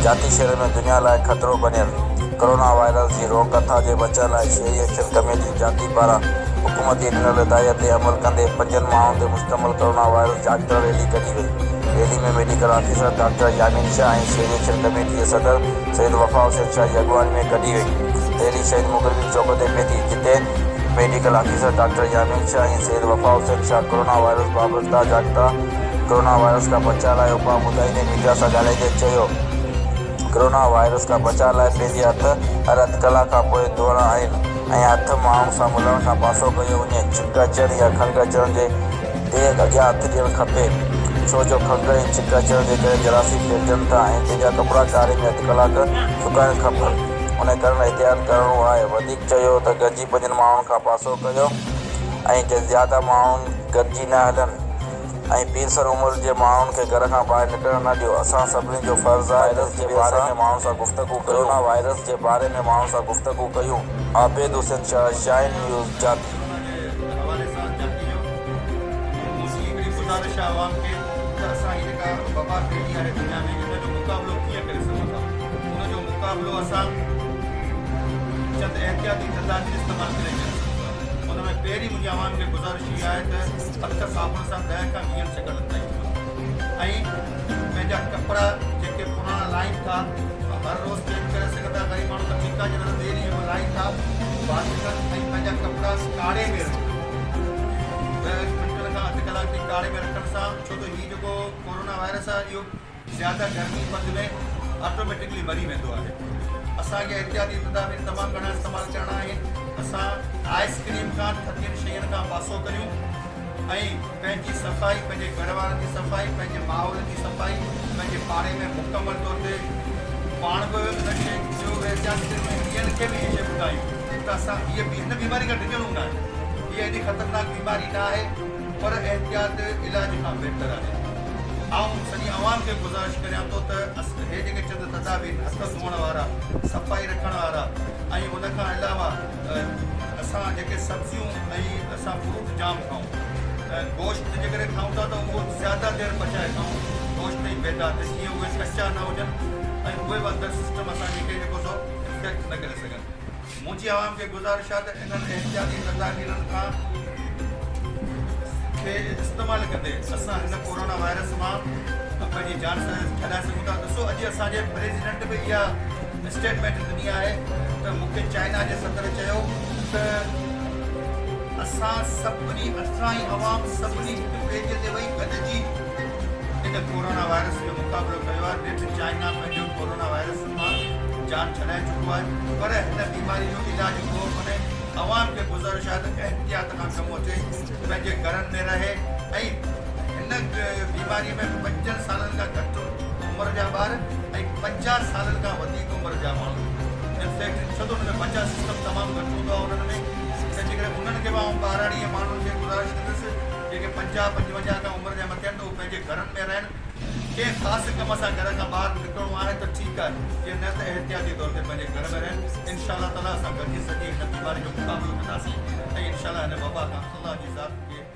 जाती शहर में दुनिया लाइ खतरो बनियल कोरोना वायरस की रोक कथा के बचण लाइ शहरी एक्शन कमेटी जाती पारा हुकूमती ॾिनल हिदायत ते अमल कंदे 5 माण्हुनि ते मुश्तमिल कोरोना वायरस जांच रैली कढी वई। रैली में medical officer doctor Yameen Shah ऐं शहरी एक्शन कमेटी के सदर सैयद वफा हुसैन शाह की अगवानी में कढी वई। रैली शहीद मुगरबी चौक ते पहुंची जिते medical officer doctor Yameen Shah ऐं सैयद वफा हुसैन शाह कोरोना वायरस बाबति जागता कोरोना वायरस का बचाव लाइ उपाय ॿुधाईंदे मीडिया सां ॻाल्हाईंदे चयो कोरोना वायरस का बचाव लाइ पंहिंजे हथ हर अधु कलाक खां पोइ धोइणा आहिनि ऐं हथ माण्हुनि सां मिलण खां पासो कयो वञे। छिक अचण या खंघि अचण जे ते अॻियां हथु ॾियणु खपे छो जो खंघि ऐं छिक अचण जे करे जरासीम फैलजनि था ऐं पंहिंजा कपिड़ा कारे में अधु कलाक सुकाइण खपनि। उन कारण एहतियात करिणो आहे। वधीक चयो त गॾिजी 5 माण्हुनि खां पासो कयो ऐं ज़्यादा माण्हुनि गॾिजी न हलनि ऐं पीरसर उमिरि जे माण्हुनि खे घर खां ॿाहिरि निकिरण न ॾियो। असां सभिनी जो फर्ज़ु आहे वायरस जे बारे में माण्हुनि सां गुफ़्तगू कोरोना वायरस जे बारे में माण्हुनि सां गुफ़्तगू कयूं। आबिद हुसैन शाह, शाइन न्यूज़, जाती। पहिरीं मुंहिंजी आवाम खे गुज़ारिश इहा आहे त हथ साबुण सां 10 खां 20 सेकंड ताईं ऐं पंहिंजा कपिड़ा जेके पुराणा लाइन था हर रोज़ चेंज करे सघंदा। कई माण्हू त ठीकु आहे जॾहिं देरी में लाइन था बांधि कनि ऐं पंहिंजा कपिड़ा काढ़े में रखनि 10 मिंट खां अधु कलाक ताईं काढ़े में रखण सां छो त हीउ जेको कोरोना वायरस आहे इहो ज़्यादा गर्मी पद में ऑटोमेटिकली मरी वेंदो आहे। असांखे एहतियाती तदाबीर तमामु घणा इस्तेमालु करणा आहिनि। असां आइसक्रीम खां थधियुनि शयुनि खां पासो करियूं ऐं पंहिंजी सफ़ाई पंहिंजे घर वारनि जी सफ़ाई पंहिंजे माहौल जी सफ़ाई पंहिंजे पाड़े में मुकमल तौर ते पाण बि हिन शइ जो एहतियात करियूं ॿियनि खे बि इहे शइ ॿुधायूं त असां हिन बीमारी खां डिॼणो न आहे। हीअ एॾी ख़तरनाक बीमारी न आहे पर एहतियात इलाज खां बहितर आहे। ऐं सॼी आवाम खे गुज़ारिश करियां थो त हे जेके चंद तदाबीर हथ धोअण वारा सफ़ाई रखण वारा ऐं उन खां अलावा असां जेके सब्जियूं ऐं असां फ्रूट जाम खाऊं गोश्त जेकॾहिं खाऊं था त उहो ज़्यादा देरि पचाए खाऊं गोश्त ऐं मैदा त जीअं उहे कचा न हुजनि ऐं उहे बि अंदरि सिस्टम असांखे जेको सो इन्फेक्ट न करे सघनि। मुंहिंजी आवाम खे गुज़ारिश आहे त इन्हनि एहतियाती तदाबीरनि खां खे इस्तेमालु कंदे असां हिन कोरोना वायरस मां पंहिंजी जान छॾाए सघूं था। ॾिसो अॼु असांजे प्रेसिडेंट बि इहा स्टेटमेंट ॾिनी आहे त मूंखे चाइना जे सदर चयो त असां सभिनी असां ई आवाम सभिनी हिकु ॿिए ते वेही गॾिजी इन कोरोना वायरस जो मुक़ाबिलो कयो आहे। ॾिठ चाइना पंहिंजो कोरोना वायरस मां जान छॾाए चुको आहे पर हिन बीमारी जो इलाज को कोन्हे। आवाम खे गुज़ारिश आहे त एहतियात खां कमु अचे पंहिंजे घरनि में रहे ऐं हिन बीमारी में 5 सालनि खां घटि उमिरि जा ॿार ऐं 50 सालनि खां वधीक उमिरि जा माण्हू इन्फेक्ट छो त हुन में बचा सिस्टम तमामु घटि हूंदो आहे हुननि में त जेकॾहिं उन्हनि खे मां ॿारहड़ीअ माण्हुनि खे गुज़ारिश कंदुसि जेके 50-55 खां उमिरि जा मथे आहिनि त उहे पंहिंजे घरनि में रहनि। कंहिं ख़ासि कम सां घर खां ॿाहिरि निकिरणो आहे त ठीकु आहे जे न त एहतियाती तौर ते पंहिंजे घर में रहनि। इनशाअल्लाह ताला असां गॾिजी सॼी हिन बीमारी जो मुक़ाबिलो कंदासीं ऐं इनशाअल्लाह हिन वबा खां अल्लाह जी ज़ात खे